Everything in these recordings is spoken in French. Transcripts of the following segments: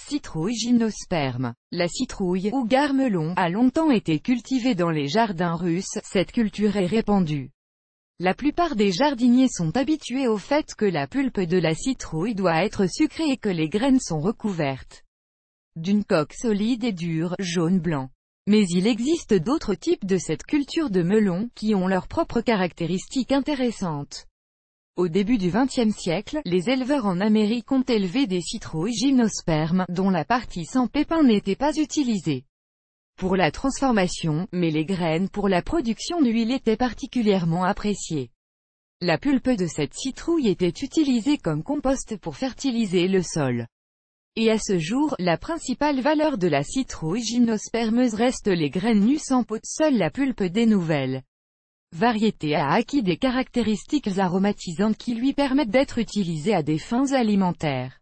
Citrouille gymnosperme. La citrouille, ou gare-melon, a longtemps été cultivée dans les jardins russes. Cette culture est répandue. La plupart des jardiniers sont habitués au fait que la pulpe de la citrouille doit être sucrée et que les graines sont recouvertes d'une coque solide et dure, jaune-blanc. Mais il existe d'autres types de cette culture de melon, qui ont leurs propres caractéristiques intéressantes. Au début du XXe siècle, les éleveurs en Amérique ont élevé des citrouilles gymnospermes, dont la partie sans pépins n'était pas utilisée pour la transformation, mais les graines pour la production d'huile étaient particulièrement appréciées. La pulpe de cette citrouille était utilisée comme compost pour fertiliser le sol. Et à ce jour, la principale valeur de la citrouille gymnospermeuse reste les graines nues sans peau. Seule la pulpe des nouvelles variété a acquis des caractéristiques aromatisantes qui lui permettent d'être utilisée à des fins alimentaires.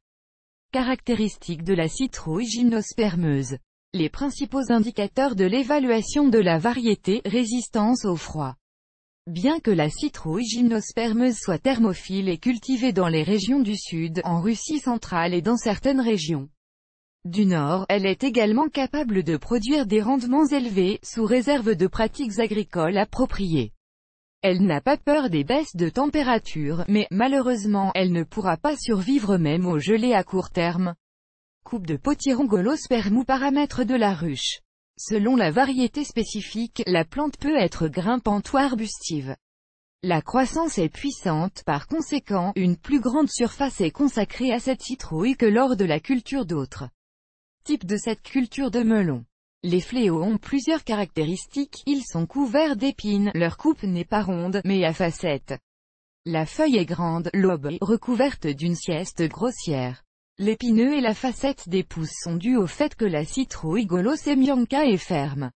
Caractéristiques de la citrouille gymnospermeuse. Les principaux indicateurs de l'évaluation de la variété: résistance au froid. Bien que la citrouille gymnospermeuse soit thermophile et cultivée dans les régions du Sud, en Russie centrale et dans certaines régions du Nord, elle est également capable de produire des rendements élevés, sous réserve de pratiques agricoles appropriées. Elle n'a pas peur des baisses de température, mais, malheureusement, elle ne pourra pas survivre même aux gelées à court terme. Coupe de potiron Golosperme ou paramètres de la ruche. Selon la variété spécifique, la plante peut être grimpante ou arbustive. La croissance est puissante, par conséquent, une plus grande surface est consacrée à cette citrouille que lors de la culture d'autres types de cette culture de melon. Les fléaux ont plusieurs caractéristiques: ils sont couverts d'épines, leur coupe n'est pas ronde, mais à facettes. La feuille est grande, l'aube, recouverte d'une sieste grossière. L'épineux et la facette des pousses sont dus au fait que la citrouille Golosemianca est ferme.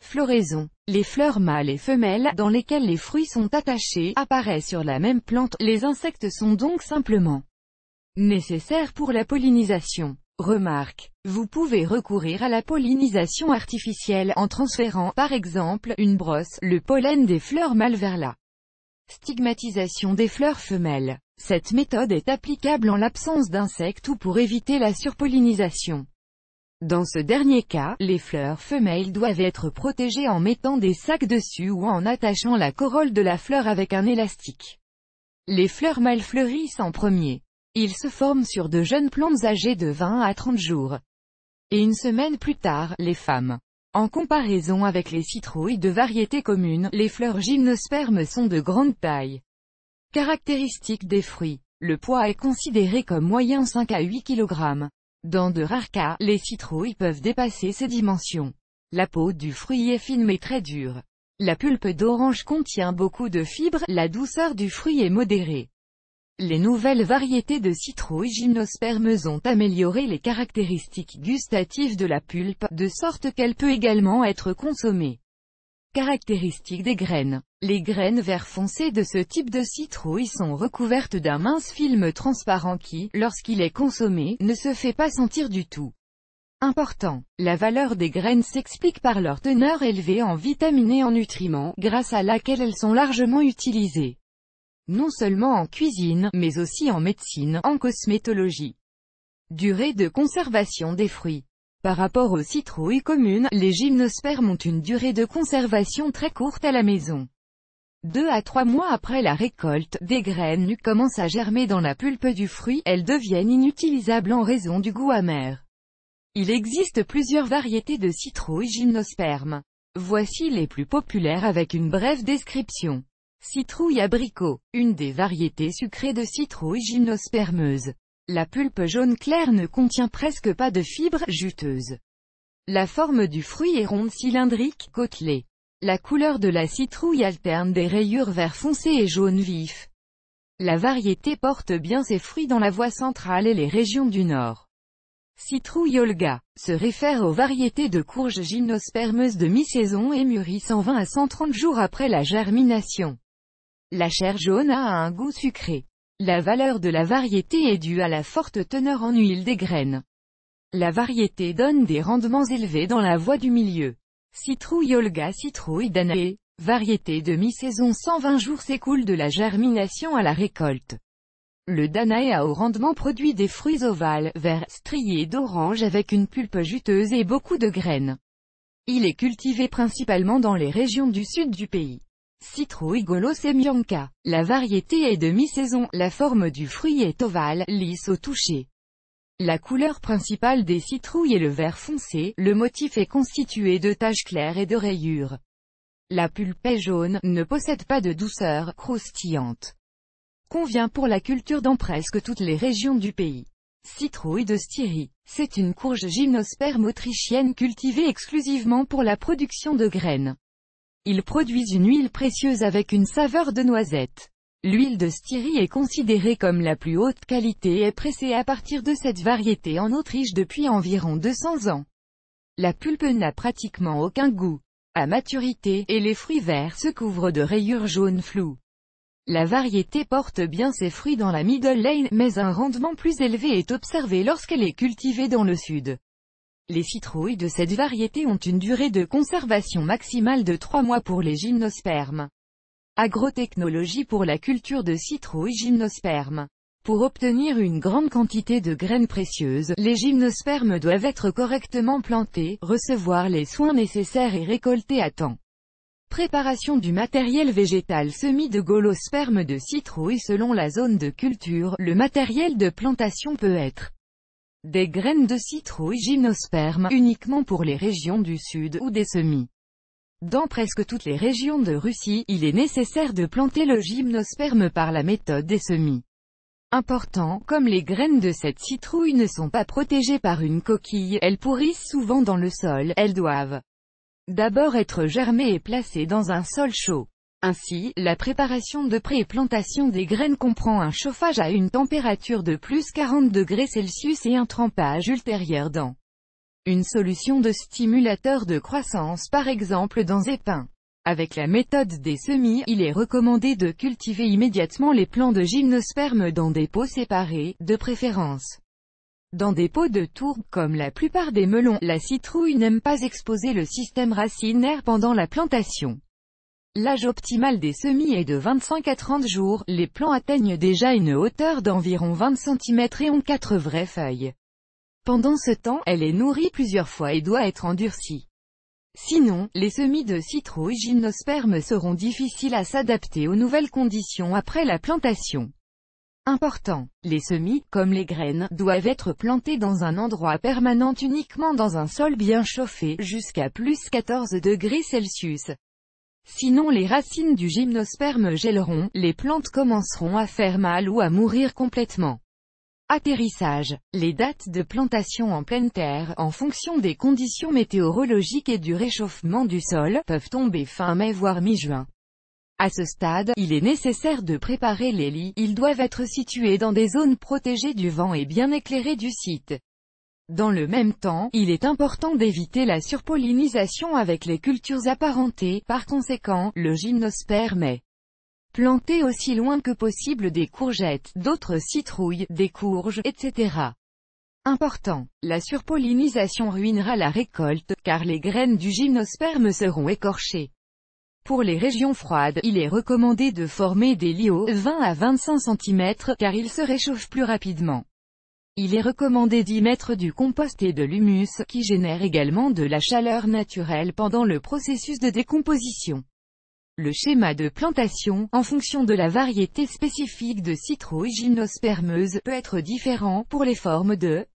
Floraison. Les fleurs mâles et femelles, dans lesquelles les fruits sont attachés, apparaissent sur la même plante. Les insectes sont donc simplement nécessaires pour la pollinisation. Remarque. Vous pouvez recourir à la pollinisation artificielle en transférant, par exemple, une brosse, le pollen des fleurs mâles vers la stigmatisation des fleurs femelles. Cette méthode est applicable en l'absence d'insectes ou pour éviter la surpollinisation. Dans ce dernier cas, les fleurs femelles doivent être protégées en mettant des sacs dessus ou en attachant la corolle de la fleur avec un élastique. Les fleurs mâles fleurissent en premier. Ils se forment sur de jeunes plantes âgées de 20 à 30 jours. Et une semaine plus tard, les femmes. En comparaison avec les citrouilles de variété commune, les fleurs gymnospermes sont de grande taille. Caractéristiques des fruits. Le poids est considéré comme moyen 5 à 8 kg. Dans de rares cas, les citrouilles peuvent dépasser ces dimensions. La peau du fruit est fine mais très dure. La pulpe d'orange contient beaucoup de fibres, la douceur du fruit est modérée. Les nouvelles variétés de citrouilles gymnospermeuses ont amélioré les caractéristiques gustatives de la pulpe, de sorte qu'elle peut également être consommée. Caractéristiques des graines. Les graines vert foncé de ce type de citrouille sont recouvertes d'un mince film transparent qui, lorsqu'il est consommé, ne se fait pas sentir du tout. Important. La valeur des graines s'explique par leur teneur élevée en vitamines et en nutriments, grâce à laquelle elles sont largement utilisées. Non seulement en cuisine, mais aussi en médecine, en cosmétologie. Durée de conservation des fruits. Par rapport aux citrouilles communes, les gymnospermes ont une durée de conservation très courte à la maison. 2 à 3 mois après la récolte, des graines nues commencent à germer dans la pulpe du fruit, elles deviennent inutilisables en raison du goût amer. Il existe plusieurs variétés de citrouilles gymnospermes. Voici les plus populaires avec une brève description. Citrouille abricot, une des variétés sucrées de citrouille gymnospermeuse. La pulpe jaune clair ne contient presque pas de fibres juteuses. La forme du fruit est ronde cylindrique, côtelée. La couleur de la citrouille alterne des rayures vert foncé et jaune vif. La variété porte bien ses fruits dans la voie centrale et les régions du nord. Citrouille Olga, se réfère aux variétés de courges gymnospermeuses de mi-saison et mûries 120 à 130 jours après la germination. La chair jaune a un goût sucré. La valeur de la variété est due à la forte teneur en huile des graines. La variété donne des rendements élevés dans la voie du milieu. Citrouille Olga, citrouille Danaé, variété de mi-saison 120 jours s'écoule de la germination à la récolte. Le Danae à haut rendement produit des fruits ovales, verts, striés d'orange avec une pulpe juteuse et beaucoup de graines. Il est cultivé principalement dans les régions du sud du pays. Citrouille Golo-Semionka. La variété est de mi-saison, la forme du fruit est ovale, lisse au toucher. La couleur principale des citrouilles est le vert foncé, le motif est constitué de taches claires et de rayures. La pulpe est jaune, ne possède pas de douceur, croustillante. Convient pour la culture dans presque toutes les régions du pays. Citrouille de Styrie. C'est une courge gymnosperme autrichienne cultivée exclusivement pour la production de graines. Ils produisent une huile précieuse avec une saveur de noisette. L'huile de Styrie est considérée comme la plus haute qualité et est pressée à partir de cette variété en Autriche depuis environ 200 ans. La pulpe n'a pratiquement aucun goût. À maturité, et les fruits verts se couvrent de rayures jaunes floues. La variété porte bien ses fruits dans la Middle Lane, mais un rendement plus élevé est observé lorsqu'elle est cultivée dans le sud. Les citrouilles de cette variété ont une durée de conservation maximale de 3 mois pour les gymnospermes. Agrotechnologie pour la culture de citrouilles gymnospermes. Pour obtenir une grande quantité de graines précieuses, les gymnospermes doivent être correctement plantés, recevoir les soins nécessaires et récoltés à temps. Préparation du matériel végétal semis de golospermes de citrouille selon la zone de culture. Le matériel de plantation peut être des graines de citrouille gymnosperme, uniquement pour les régions du sud, ou des semis. Dans presque toutes les régions de Russie, il est nécessaire de planter le gymnosperme par la méthode des semis. Important, comme les graines de cette citrouille ne sont pas protégées par une coquille, elles pourrissent souvent dans le sol, elles doivent d'abord être germées et placées dans un sol chaud. Ainsi, la préparation de pré-plantation des graines comprend un chauffage à une température de plus 40 degrés Celsius et un trempage ultérieur dans une solution de stimulateur de croissance par exemple dans épins. Avec la méthode des semis, il est recommandé de cultiver immédiatement les plants de gymnosperme dans des pots séparés, de préférence dans des pots de tourbe comme la plupart des melons. La citrouille n'aime pas exposer le système racinaire pendant la plantation. L'âge optimal des semis est de 25 à 30 jours, les plants atteignent déjà une hauteur d'environ 20 cm et ont 4 vraies feuilles. Pendant ce temps, elle est nourrie plusieurs fois et doit être endurcie. Sinon, les semis de citrouille gymnosperme seront difficiles à s'adapter aux nouvelles conditions après la plantation. Important. Les semis, comme les graines, doivent être plantés dans un endroit permanent uniquement dans un sol bien chauffé, jusqu'à plus 14 degrés Celsius. Sinon les racines du gymnosperme gèleront, les plantes commenceront à faire mal ou à mourir complètement. Atterrissage. Les dates de plantation en pleine terre, en fonction des conditions météorologiques et du réchauffement du sol, peuvent tomber fin mai voire mi-juin. À ce stade, il est nécessaire de préparer les lits, ils doivent être situés dans des zones protégées du vent et bien éclairées du site. Dans le même temps, il est important d'éviter la surpollinisation avec les cultures apparentées, par conséquent, le gymnosperme est planté aussi loin que possible des courgettes, d'autres citrouilles, des courges, etc. Important. La surpollinisation ruinera la récolte, car les graines du gymnosperme seront écorchées. Pour les régions froides, il est recommandé de former des lits hauts, 20 à 25 cm, car ils se réchauffent plus rapidement. Il est recommandé d'y mettre du compost et de l'humus, qui génère également de la chaleur naturelle pendant le processus de décomposition. Le schéma de plantation, en fonction de la variété spécifique de citrouille gymnospermeuse, peut être différent pour les formes de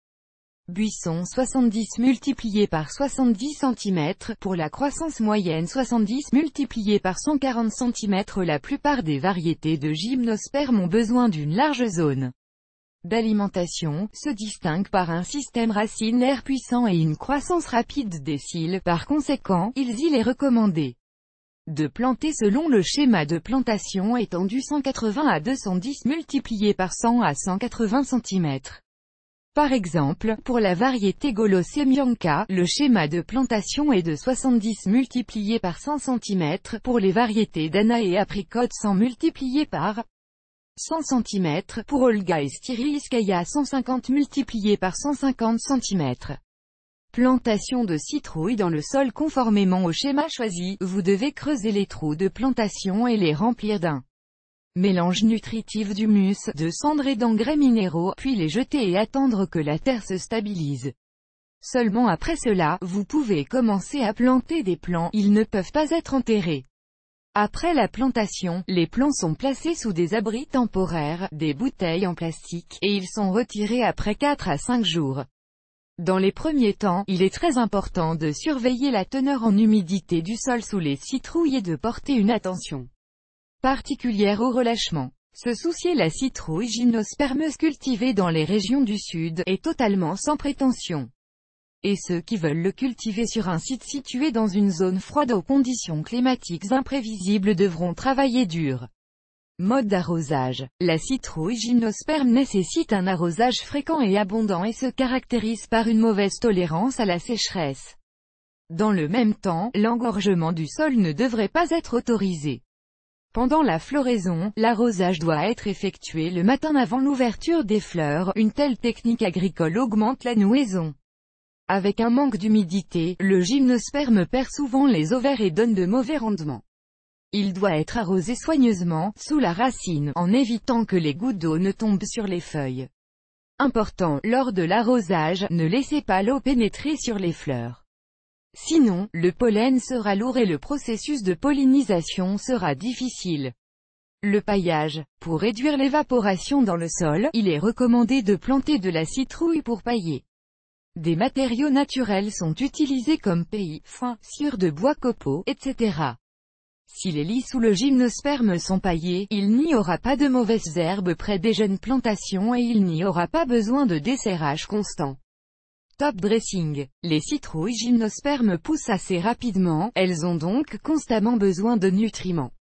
buisson 70 multiplié par 70 cm, pour la croissance moyenne 70 multiplié par 140 cm. La plupart des variétés de gymnosperme ont besoin d'une large zone d'alimentation, se distinguent par un système racinaire puissant et une croissance rapide des cils. Par conséquent, il est recommandé de planter selon le schéma de plantation étendu 180 à 210 multiplié par 100 à 180 cm. Par exemple, pour la variété Golo-Semionka, le schéma de plantation est de 70 multiplié par 100 cm, pour les variétés Danae et Apricot 100 multiplié par 100 cm, pour Olga et Styriiskaya 150 multiplié par 150 cm. Plantation de citrouilles dans le sol. Conformément au schéma choisi, vous devez creuser les trous de plantation et les remplir d'un Mélange nutritif d'humus, de cendres et d'engrais minéraux, puis les jeter et attendre que la terre se stabilise. Seulement après cela, vous pouvez commencer à planter des plants, ils ne peuvent pas être enterrés. Après la plantation, les plants sont placés sous des abris temporaires, des bouteilles en plastique, et ils sont retirés après 4 à 5 jours. Dans les premiers temps, il est très important de surveiller la teneur en humidité du sol sous les citrouilles et de porter une attention particulière au relâchement. Se soucier. La citrouille gymnospermeuse cultivée dans les régions du sud est totalement sans prétention. Et ceux qui veulent le cultiver sur un site situé dans une zone froide aux conditions climatiques imprévisibles devront travailler dur. Mode d'arrosage. La citrouille gymnosperme nécessite un arrosage fréquent et abondant et se caractérise par une mauvaise tolérance à la sécheresse. Dans le même temps, l'engorgement du sol ne devrait pas être autorisé. Pendant la floraison, l'arrosage doit être effectué le matin avant l'ouverture des fleurs. Une telle technique agricole augmente la nouaison. Avec un manque d'humidité, le gymnosperme perd souvent les ovaires et donne de mauvais rendements. Il doit être arrosé soigneusement, sous la racine, en évitant que les gouttes d'eau ne tombent sur les feuilles. Important, lors de l'arrosage, ne laissez pas l'eau pénétrer sur les fleurs. Sinon, le pollen sera lourd et le processus de pollinisation sera difficile. Le paillage. Pour réduire l'évaporation dans le sol, il est recommandé de planter de la citrouille pour pailler. Des matériaux naturels sont utilisés comme paillis, foin, sciure de bois copeaux, etc. Si les lits sous le gymnosperme sont paillés, il n'y aura pas de mauvaises herbes près des jeunes plantations et il n'y aura pas besoin de desserrage constant. Top dressing. Les citrouilles gymnosperme poussent assez rapidement, elles ont donc constamment besoin de nutriments.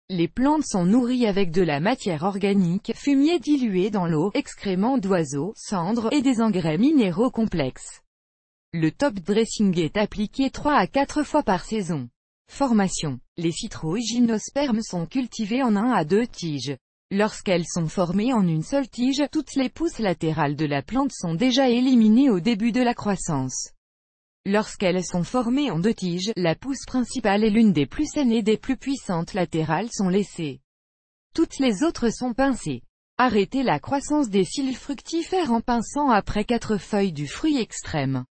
Les plantes sont nourries avec de la matière organique, fumier dilué dans l'eau, excréments d'oiseaux, cendres, et des engrais minéraux complexes. Le top dressing est appliqué 3 à 4 fois par saison. Formation. Les citrouilles gymnosperme sont cultivées en 1 à 2 tiges. Lorsqu'elles sont formées en une seule tige, toutes les pousses latérales de la plante sont déjà éliminées au début de la croissance. Lorsqu'elles sont formées en 2 tiges, la pousse principale et l'une des plus saines et des plus puissantes latérales sont laissées. Toutes les autres sont pincées. Arrêtez la croissance des cils fructifères en pinçant après 4 feuilles du fruit extrême.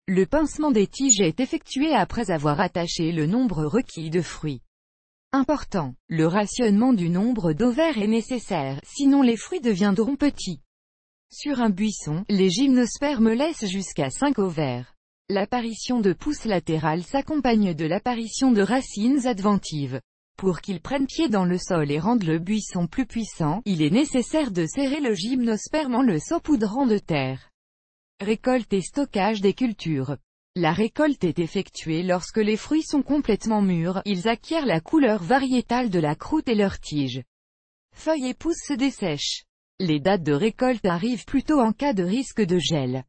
Le pincement des tiges est effectué après avoir attaché le nombre requis de fruits. Important, le rationnement du nombre d'ovaires est nécessaire, sinon les fruits deviendront petits. Sur un buisson, les gymnospermes laissent jusqu'à 5 ovaires. L'apparition de pousses latérales s'accompagne de l'apparition de racines adventives. Pour qu'ils prennent pied dans le sol et rendent le buisson plus puissant, il est nécessaire de serrer le gymnosperme en le saupoudrant de terre. Récolte et stockage des cultures. La récolte est effectuée lorsque les fruits sont complètement mûrs, ils acquièrent la couleur variétale de la croûte et leurs tiges. Feuilles et pousses se dessèchent. Les dates de récolte arrivent plutôt en cas de risque de gel.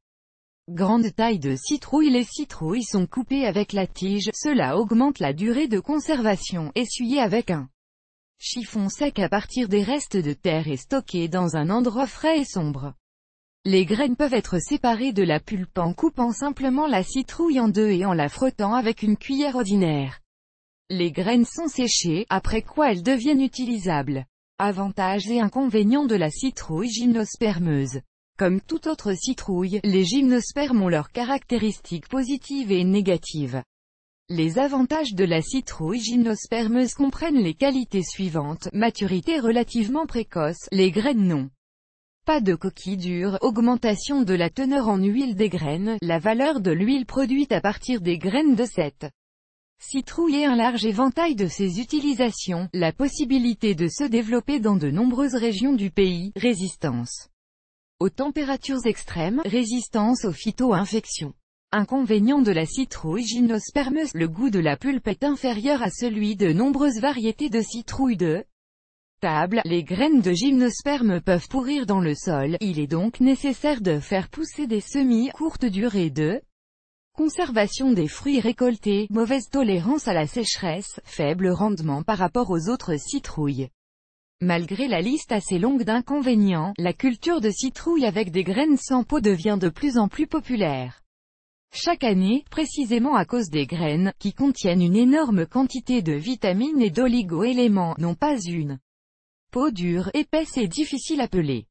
Grande taille de citrouille. Les citrouilles sont coupées avec la tige, cela augmente la durée de conservation, essuyée avec un chiffon sec à partir des restes de terre et stocké dans un endroit frais et sombre. Les graines peuvent être séparées de la pulpe en coupant simplement la citrouille en 2 et en la frottant avec une cuillère ordinaire. Les graines sont séchées, après quoi elles deviennent utilisables. Avantages et inconvénients de la citrouille gymnospermeuse. Comme toute autre citrouille, les gymnospermes ont leurs caractéristiques positives et négatives. Les avantages de la citrouille gymnospermeuse comprennent les qualités suivantes: maturité relativement précoce, les graines non pas de coquille dure, augmentation de la teneur en huile des graines, la valeur de l'huile produite à partir des graines de cette citrouille et un large éventail de ses utilisations, la possibilité de se développer dans de nombreuses régions du pays, résistance aux températures extrêmes, résistance aux phyto-infections. Inconvénient de la citrouille gymnospermeuse, le goût de la pulpe est inférieur à celui de nombreuses variétés de citrouilles de table. Les graines de gymnosperme peuvent pourrir dans le sol, il est donc nécessaire de faire pousser des semis courte durée de conservation des fruits récoltés, mauvaise tolérance à la sécheresse, faible rendement par rapport aux autres citrouilles. Malgré la liste assez longue d'inconvénients, la culture de citrouille avec des graines sans peau devient de plus en plus populaire. Chaque année, précisément à cause des graines, qui contiennent une énorme quantité de vitamines et d'oligo-éléments, non pas une Peau dure, épaisse et difficile à peler.